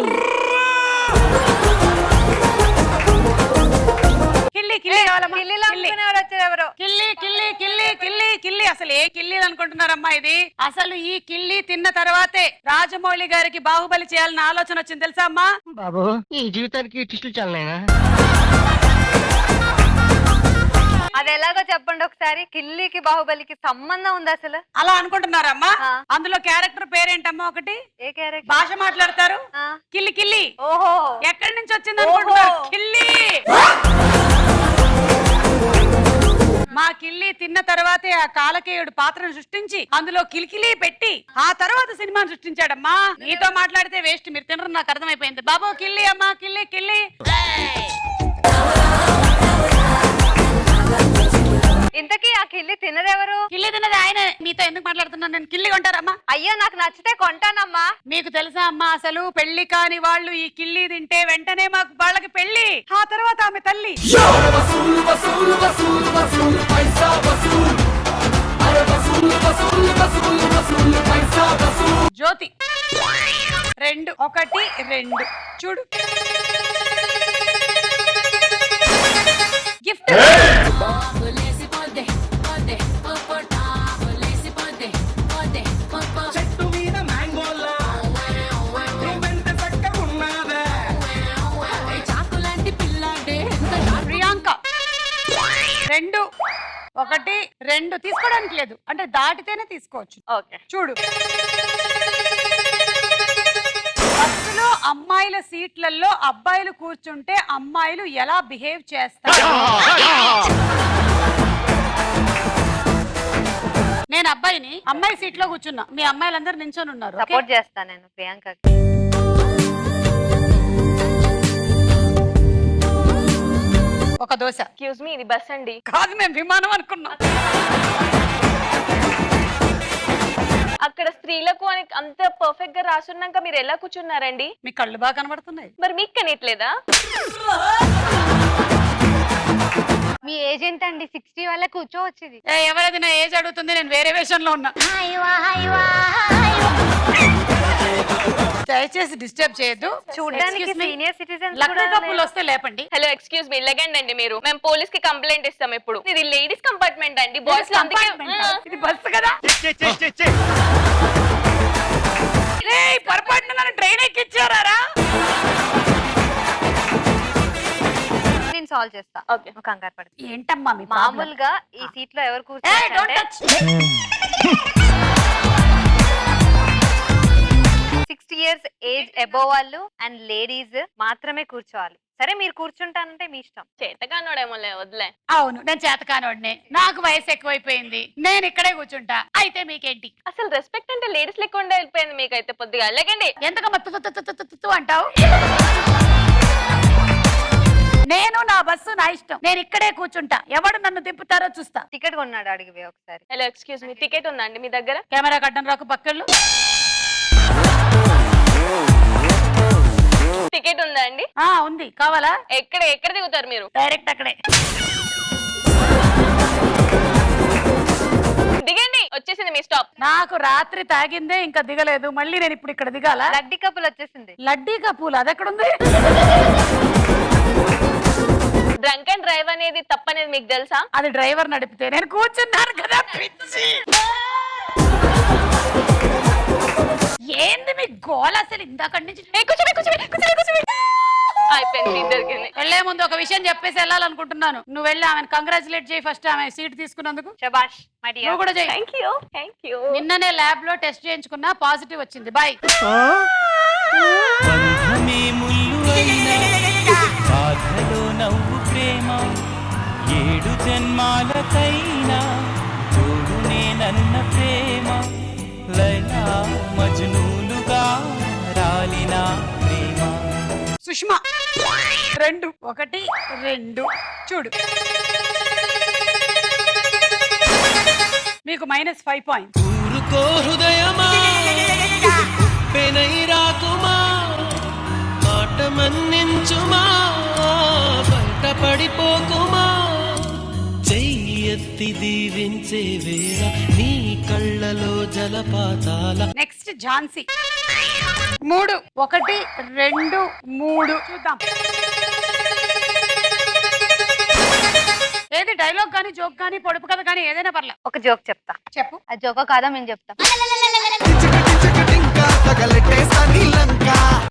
కిల్లి కిల్లి కావాలమ్మా. కిల్లీలు అమ్ముకునేవారు వచ్చారు ఎవరో. కిల్లి కిల్లి కిల్లి కిల్లి కిల్లి. అసలు ఏ కిల్లీలు అనుకుంటున్నారమ్మా ఇది? అసలు ఈ కిల్లి తిన్న తర్వాతే రాజమౌళి గారికి బాహుబలి చేయాలన్న ఆలోచన వచ్చింది తెలుసా అమ్మా. బాబు ఈ జీవితానికి టిస్టులు చాలనైనా. అది ఎలాగో చెప్పండి ఒకసారి. కిల్లికి బాహుబలికి సంబంధం ఉంది అసలు? అలా అనుకుంటున్నారమ్మా. అందులో క్యారెక్టర్ పేరేంటమ్మా? ఒకటి ఏ క్యారెక్టర్? భాష మాట్లాడతారు. కిల్లి కిల్లి. ఓహో, ఎక్కడి నుంచి వచ్చింది అనుకుంటున్నారు? కిల్లి. మా కిల్లి తిన్న తర్వాతే ఆ కాలకేయుడు పాత్రను సృష్టించి అందులో కిలికిలి పెట్టి ఆ తర్వాత సినిమాను సృష్టించాడమ్మా. నీతో మాట్లాడితే వేస్ట్, మీరు తినరు నాకు అర్థమైపోయింది. బాబు కిల్లి అమ్మా, కిల్లి కిల్లి. ఇంతకీ ఆ కిల్లి తిన్నదెవరు? కిల్లి తిన్నది ఆయన. మీతో ఎందుకు మాట్లాడుతున్నాను నేను? కిల్లి కొంటారమ్మా? అయ్యో నాకు నచ్చితే కొంటానమ్మా. మీకు తెలుసా అమ్మా అసలు పెళ్లి కాని వాళ్ళు ఈ కిల్లి తింటే వెంటనే మాకు వాళ్ళకి పెళ్లి, ఆ తర్వాత ఆమె తల్లి. జ్యోతి 2 1 2 చూడు గిఫ్ట్. చెట్టు మీద మ్యాంగోలా నువ్వెంత చక్కగున్నావే. ప్రియాంక 2 1 2 తీసుకోవడానికి లేదు అంటే దాటితేనే తీసుకోవచ్చు. ఓకే చూడు. బస్సులో అమ్మాయిల సీట్లలో అబ్బాయిలు కూర్చుంటే అమ్మాయిలు ఎలా బిహేవ్ చేస్తారు? నేను అబ్బాయిని, అమ్మాయి సీట్ లో కూర్చున్నా, మీ అమ్మాయిలందరూ నించొని ఉన్నారు. సపోర్ట్ చేస్తాను నేను ప్రియాంకకి. ఒక దోశ. ఎక్స్క్యూజ్ మీ, ఇది బస్ అండి. కాదు మేము విమానం అనుకున్నాం. అక్కడ స్త్రీలకు అని అంత పర్ఫెక్ట్ గా రాసున్నాక మీరు ఎలా కూర్చున్నారండి? మీ కళ్ళు బాగా కనబడుతున్నాయి. మరి మీకు కనియట్లేదా? మీ ఏజ్ ఎంత అండి? 60 వల్ల కూర్చోవచ్చింది. ఎవరది నా ఏజ్ అడుగుతుంది, నేను వేరే వేషంలో ఉన్నా. దయచేసి డిస్టర్బ్ చేయొద్దు. చూడడానికి సీనియర్ సిటిజన్ లక్కీ కప్పులు వస్తే లేపండి. హలో ఎక్స్క్యూజ్ మీ, లెగండి అండి మీరు. మేము పోలీస్ కి కంప్లైంట్ ఇస్తాం ఇప్పుడు. ఇది లేడీస్ కంపార్ట్మెంట్ అండి, బాయ్స్ లో అందుకే. ఇది బస్సు కదా. పొరపాటున నన్ను ట్రైన్ ఎక్కించారా? నేను సాల్వ్ చేస్తా. ఓకే, కంగారు పడదు. ఏంటమ్మా మీ మామూలుగా ఈ సీట్ లో ఎవరు కూర్చుంటే 60 years ఏజ్ అబోవ్ వాళ్ళు అండ్ లేడీస్ మాత్రమే కూర్చోవాలి. సరే మీరు కూర్చుంటానంటే మీ ఇష్టం. చేతకానోడేమోలే, వదిలే. అవును, నేను చేతకానోడినే. నాకు వయసు ఎక్కువైపోయింది, నేను ఇక్కడే కూర్చుంటా. అయితే మీకేంటి? అసలు రెస్పెక్ట్ అంటే లేడీస్ లేకుండా వెళ్ళిపోయింది మీకైతే. పొద్దుగా లెగండి. ఎంతగా అంటావు? నేను నా బస్సు నా ఇష్టం, నేను ఇక్కడే కూర్చుంటా. ఎవడు నన్ను దింపుతారో చూస్తా. టికెట్ కొన్నాడు అడిగివే ఒకసారి. హలో ఎక్స్క్యూజ్ మీ, టికెట్ ఉందా అండి మీ దగ్గర? కెమెరా కట్టం రాకు పక్కళ్ళు. టికెట్ ఉందా అండి? ఉంది, కావాలా? ఎక్కడ దిగుతారు మీరు? డైరెక్ట్ అక్కడే దిగండి, వచ్చేసింది మీ స్టాప్. నాకు రాత్రి తాగిందే ఇంకా దిగలేదు, మళ్ళీ నేను ఇప్పుడు ఇక్కడ దిగాల? లడ్డీ కప్పులు వచ్చేసింది. లడ్డీ కప్పులు అది ఎక్కడుంది? డ్రంక్ అండ్ డ్రైవ్ అనేది తప్పనేది మీకు తెలుసా? అది డ్రైవర్ నడిపితే, నేను కూర్చున్నాను కదా. పిచ్చి ఏంది మీ గోల అసలు? ఇందాక నుంచి అయిపోయింది, జరిగింది. వెళ్లే ముందు ఒక విషయం చెప్పేసి వెళ్ళాలనుకుంటున్నాను. నువ్వు వెళ్ళి ఆమెను కంగ్రాచులేట్ చేయి ఫస్ట్, ఆమె సీట్ తీసుకున్నందుకు. శబాష్ మై డియర్. నువ్వు కూడా చేయి. Thank you. నిన్ననే ల్యాబ్ లో టెస్ట్ చేయించుకున్నా, పాజిటివ్ వచ్చింది. బాయ్. బంధమే ముల్లు అయినా బాధలో నవ్వు ప్రేమ 7 జన్మాలకైనా తోడునే నన్న ప్రేమ లైలా మజ్నూలుగా రాలిన ప్రేమ. సుష్మా 2 1 2 చూడు, మీకు -5 పాయింట్స్. ఊరుకో హృదయమా పెనై రాకుమా మాట మన్నించుమా బయట పడిపోకుమా చెయ్యెత్తి దీవించే వేళ నీ కళ్ళలో జలపాతాల. నెక్స్ట్ ఝాన్సీ 3 1 2 3 చూద్దాం. ఏది డైలాగ్ కానీ జోక్ కానీ పొడుపు కథ కానీ ఏదైనా పర్లేదు. ఒక జోక్ చెప్తా. చెప్పు. ఆ జోకో కాదా మేము చెప్తాం.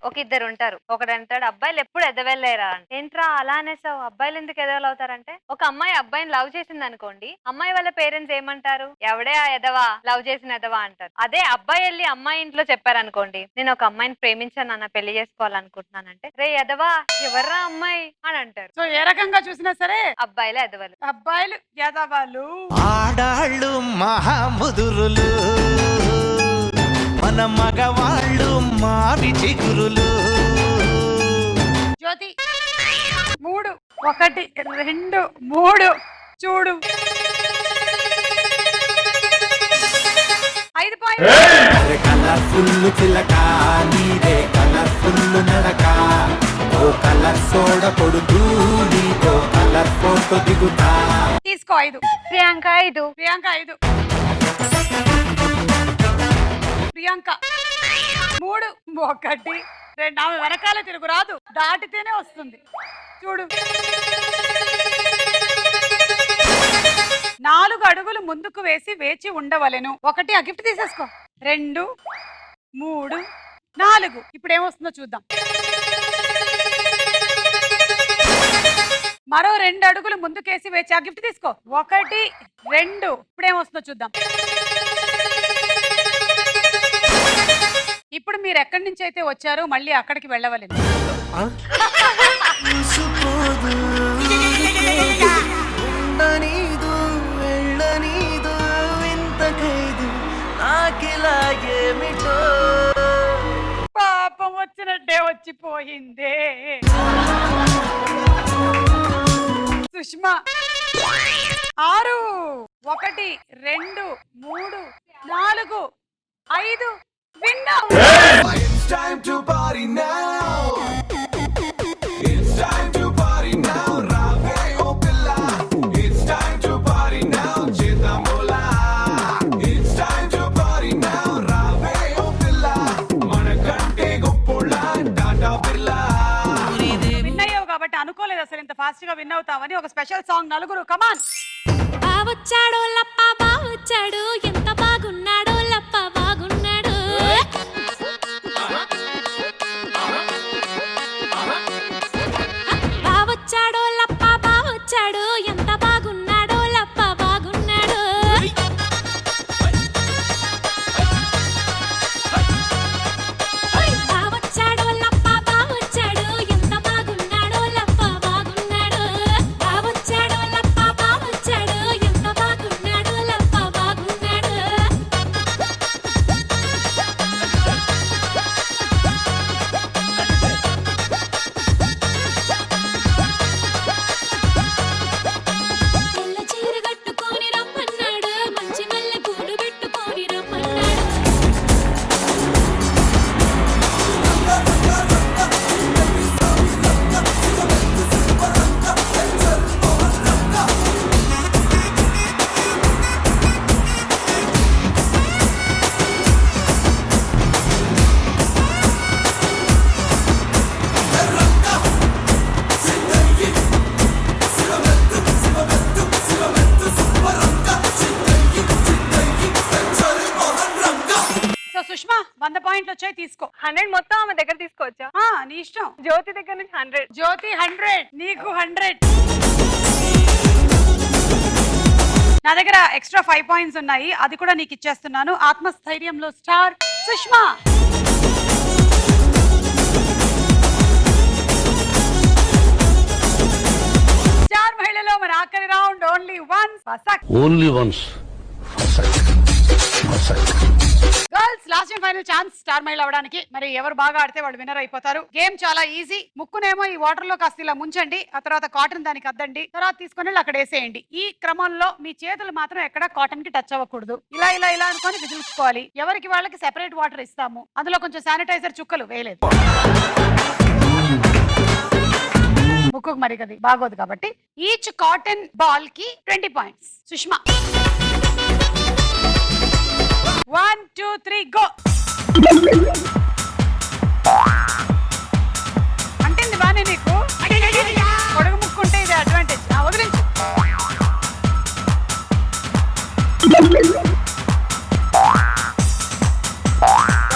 ఒక ఇద్దరు ఉంటారు. ఒకడు అంటాడు, అబ్బాయిలు ఎప్పుడు ఎదవెళ్ళారా అంటే. ఏంట్రా అలా అనేసావు, అబ్బాయిలు ఎందుకు ఎదవలు అవుతారంటే, ఒక అమ్మాయి అబ్బాయిని లవ్ చేసింది అనుకోండి, అమ్మాయి వాళ్ళ పేరెంట్స్ ఏమంటారు? ఎవడే ఆ ఎదవా, లవ్ చేసిన ఎదవా అంటారు. అదే అబ్బాయి వెళ్ళి అమ్మాయి ఇంట్లో చెప్పారనుకోండి, నేను ఒక అమ్మాయిని ప్రేమించాను అన్న, పెళ్లి చేసుకోవాలనుకుంటున్నానంటే, రే ఎదవా ఎవర్రా అమ్మాయి అని అంటారు. సో ఏ రకంగా చూసినా సరే అబ్బాయిలు ఎదవలు, అబ్బాయిలు ఎదవలు. ఆడాళ్ళు మహాముదురులు మన మగవాళ్ళు మావి చిగురులు. జ్యోతి 3 1 2 3 చూడు, 5 పాయింట్స్. కలర్ఫుల్ చిలక నీదే కలర్ఫుల్ నడక ఓ కలర్ సోడ కొడుతూ నీతో కలర్ ఫోటో దిగుతా. తీసుకో 5. ప్రియాంక 5. ప్రియాంక 5. ప్రియాంక 3 1 2. ఆమె వెనకాల తిరుగు రాదు, దాటితేనే వస్తుంది. చూడు, 4 అడుగులు ముందుకు వేసి వేచి ఉండవలెను. 1 ఆ గిఫ్ట్ తీసేసుకో. 2 3 4. ఇప్పుడు ఏమొస్తుందో చూద్దాం. మరో 2 అడుగులు ముందుకేసి వేచి ఆ గిఫ్ట్ తీసుకో. 1 2. ఇప్పుడు ఏమొస్తుందో చూద్దాం. ఇప్పుడు మీరు ఎక్కడి నుంచి అయితే వచ్చారో మళ్ళీ అక్కడికి వెళ్ళవలేదు. పాపం వచ్చినట్టే వచ్చిపోయిందే. సుష్మా 6 1 2 3 4 5 విన్నాం. విన్నయ్యావు కాబట్టి అనుకోలేదు అసలు ఇంత ఫాస్ట్ గా విన్ అవుతావని. ఒక స్పెషల్ సాంగ్ నలుగురు కమాన్. బావొచ్చాడో లప్ప బావొచ్చాడు ఎంత బాగున్నాడో లప్ప బాగున్నాడు బావొచ్చాడో లప్ప బావొచ్చాడు ఎంత బాగున్నాడో లప్ప బాగున్నాడు బావొచ్చాడో లప్ప బావొచ్చాడు ఎంత బాగున్నాడో లప్ప బాగున్నాడు బావొచ్చాడో లప్ప బావొచ్చాడు ఎంత బాగున్నాడో లప్ప బాగున్నాడు తెల్ల చీర కట్టుకొని రమ్మన్నాడు మంచి మల్లె పూలు పెట్టుకొని రమ్మన్నాడు సో సుష్మా 100 పాయింట్లు వచ్చాయి, తీసుకో. 100 మొత్తం ఆమె దగ్గర తీసుకోవచ్చా? నీ ఇష్టం. జ్యోతి దగ్గర నుంచి 100. జ్యోతి 100, నీకు 100. నా దగ్గర ఎక్స్ట్రా 5 పాయింట్స్ ఉన్నాయి, అది కూడా నీకు ఇచ్చేస్తున్నాను. ఆత్మస్థైర్యంలో స్టార్ సుష్మా. స్టార్ మహిళలో మన ఆఖరి round only once. Girls last and final chance star mile అవడానికి. మరి ఎవరు బాగా ఆడితే వాళ్ళు విన్నర్ అయిపోతారు. గేమ్ చాలా ఈజీ. ముక్కునేమో ఈ వాటర్ లో కాస్త ఇలా ముంచండి, ఆ తర్వాత కాటన్ దానికి అద్దండి, తర్వాత తీసుకొని వెళ్ళి అక్కడ వేసేయండి. ఈ క్రమంలో మీ చేతులు మాత్రం ఎక్కడ కాటన్ కి టచ్ అవ్వకూడదు. ఇలా ఇలా ఇలా అనుకొని విదిలించుకోవాలి. ఎవరికి వాళ్ళకి సెపరేట్ వాటర్ ఇస్తాము, అందులో కొంచెం శానిటైజర్ చుక్కలు వేయలేదు. ముక్కు మరి కది బాగోదు కాబట్టి ఈచ్ కాటన్ బాల్ కి 20 పాయింట్స్. సుష్మా 1 2 3 గో. అంటేంది బానే నీకు పొడుగు ముక్కుంటే ఇది అడ్వాంటేజ్. వదిలించు.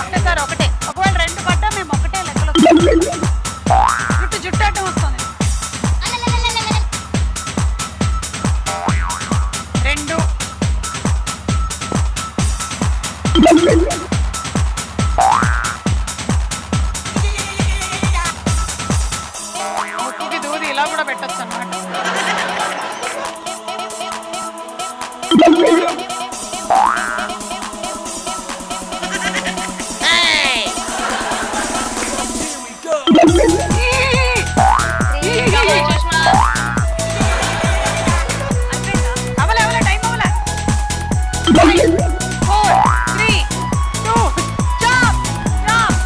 ఒకటేసారి ఒకటే. ఒకవేళ 2 పడ్డా మేము ఒకటే లెక్కలో. జుట్టు అడ్డం వస్తుంది. 2 ముక్కుకి దూది ఇలా కూడా పెట్టచ్చు అన్నమాట. అవలే అవలే టైం అవలే. 4 3 2 stop stop.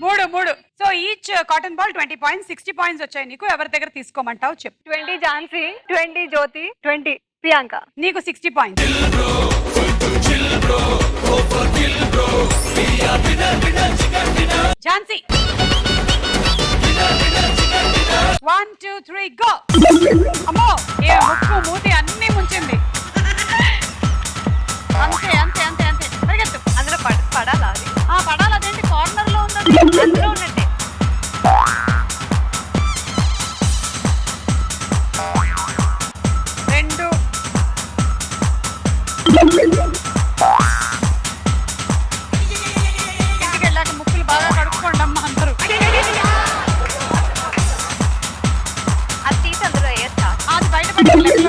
3 so each cotton ball 20 points. 60 points వచ్చాయి నీకు. ఎవరి దగ్గర తీసుకోమంటావు చెప్పు. 20 ఝాన్సీ, 20 జ్యోతి, 20 ప్రియాంక. నీకు 60 పాయింట్స్. ఝాన్సీ 1 2 3 గో. అమ్మో ఏ ముక్కు మూతి అన్ని ముంచింది. అంతే అంతే అంతే అంతే పరిగెత్తు. అందులో పడాలా అది? పడాలి. అదేంటి కార్నర్ లో ఉన్నది? అందులో ఉన్నట్టే. 2 ఇంటికి వెళ్ళాక ముక్కులు బాగా కడుక్కోండి అమ్మ అందరూ. అది తీసి అందులో వేయచ్చా? అది బయట పెట్టలేదు.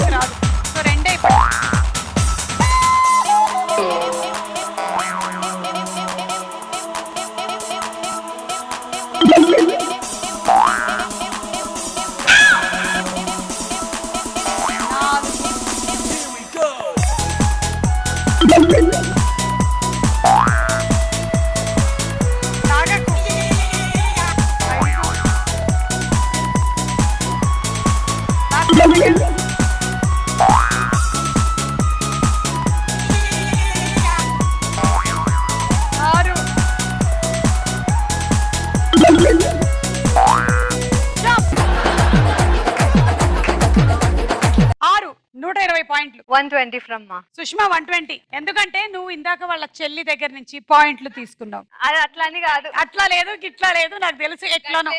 పాయింట్లు. 120 ఫ్రమ్ మా. సుష్మా 120. ఎందుకంటే నువ్వు ఇందాక వాళ్ళ చెల్లి దగ్గర నుంచి పాయింట్లు తీసుకున్నావు. అది అట్లా అని కాదు. అట్లా లేదు గిట్లా లేదు, నాకు తెలుసు ఎట్లానో.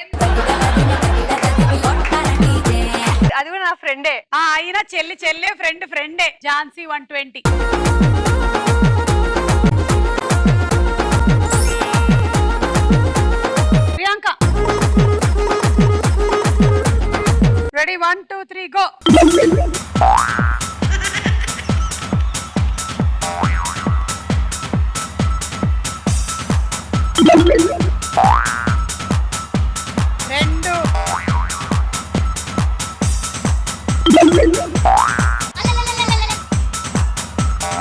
అది కూడా నా ఫ్రెండే. అయినా చెల్లే ఫ్రెండే. ఝాన్సీ 120. Priyanka ready 1 2 3 go. రెండు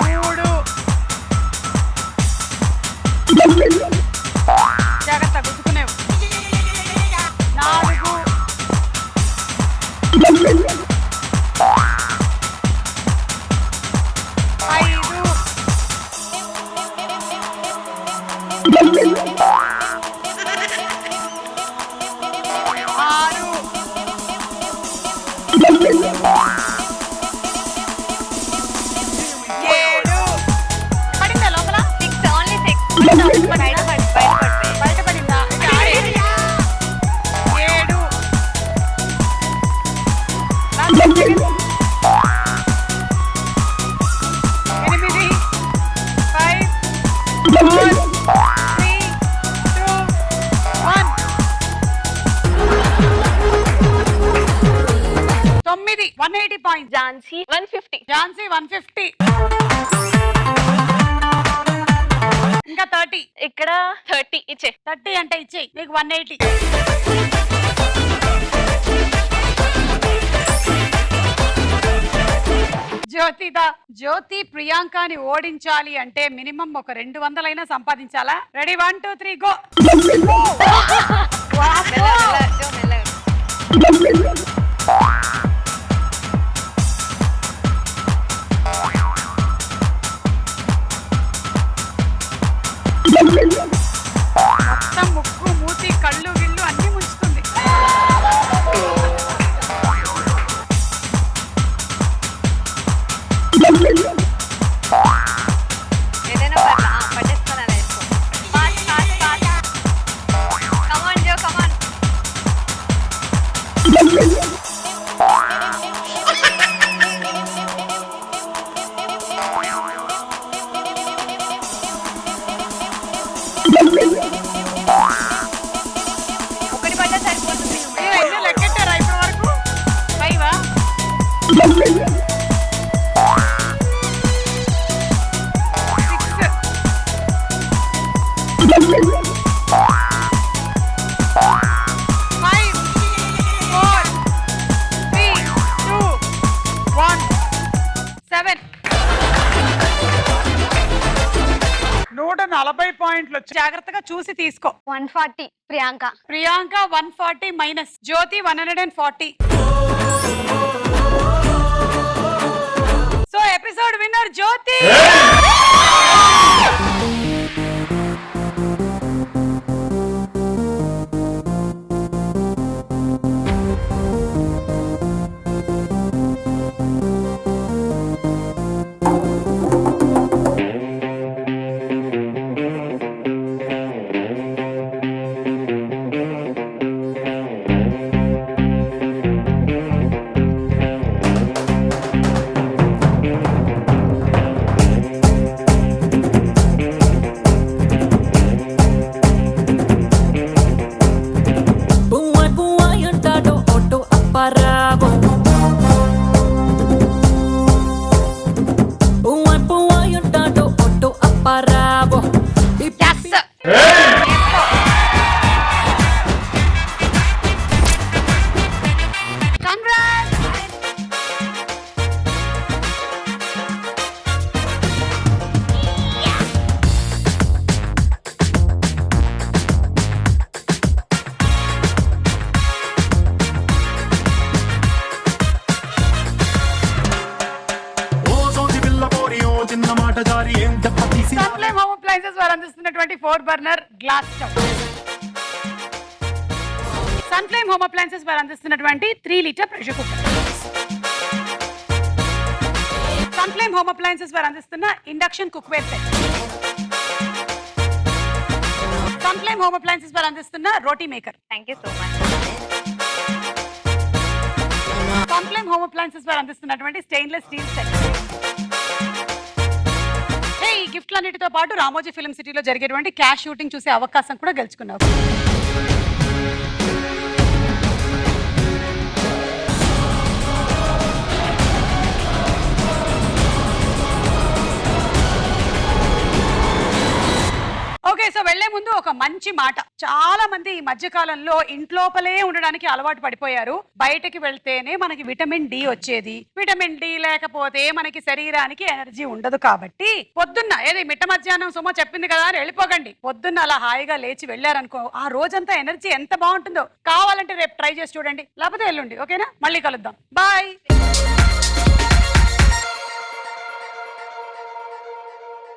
మూడు జాగ్రత్త గుర్తుకునేవు. 4 పడిందా లోపల? 6 ఓన్లీ 6 బయటపడిందా? 7 8 5 4 3 2 1 9 180 పాయింట్స్. ఝాన్సీ 150. ఝాన్సీ 150. ఇంకా 30. ఇక్కడ 30 ఇచ్చే. 30 అంటే ఇచ్చేయి, నీకు 180. జ్యోతి ప్రియాంకని ఓడించాలి అంటే మినిమం ఒక 200 సంపాదించాలా? Ready 1 2 3 go. మొత్తం ముక్కు మూతి కళ్ళు విల్లు అన్ని ముంచుతుంది. ఏదైనా పట్టేస్తాను అలా వేసుకో. కమాన్ జో కమాన్. ఒకటి పడ్డా సరిపోతుంది. ఎన్ని లెక్కెట్టారా ఇప్పటి వరకు? 5 140 పాయింట్లు. జాగ్రత్తగా చూసి తీసుకో. 140 Priyanka. Priyanka 140 minus. Jyoti 140. So episode winner Jyoti. Sunflame home appliances వారు అందిస్తున్నటువంటి 4 burner glass stove. Sunflame home appliances వారు అందిస్తున్నటువంటి 3 litre pressure cooker. Sunflame home appliances వారు అందిస్తున్న induction cookware set. Sunflame home appliances వారు అందిస్తున్న roti maker. Thank you so much. Sunflame home appliances వారు అందిస్తున్నటువంటి స్టెయిన్లెస్ స్టీల్ సెట్. ఈ గిఫ్ట్లన్నిటితో పాటు రామోజీ ఫిల్మ్ సిటీలో జరిగేటువంటి క్యాష్ షూటింగ్ చూసే అవకాశం కూడా గెలుచుకున్నావు. ఓకే, సో వెళ్లే ముందు ఒక మంచి మాట. చాలా మంది ఈ మధ్య కాలంలో ఇంట్లోపలే ఉండడానికి అలవాటు పడిపోయారు. బయటకి వెళ్తేనే మనకి విటమిన్ డి వచ్చేది. విటమిన్ డి లేకపోతే మనకి శరీరానికి ఎనర్జీ ఉండదు. కాబట్టి పొద్దున్న ఏది మిట్ట మధ్యాహ్నం సుమ చెప్పింది కదా అని వెళ్ళిపోకండి. పొద్దున్న అలా హాయిగా లేచి వెళ్ళారనుకో, ఆ రోజంతా ఎనర్జీ ఎంత బాగుంటుందో. కావాలంటే రేపు ట్రై చేసి చూడండి, లేకపోతే ఎల్లుండి. ఓకేనా? మళ్ళీ కలుద్దాం. బాయ్.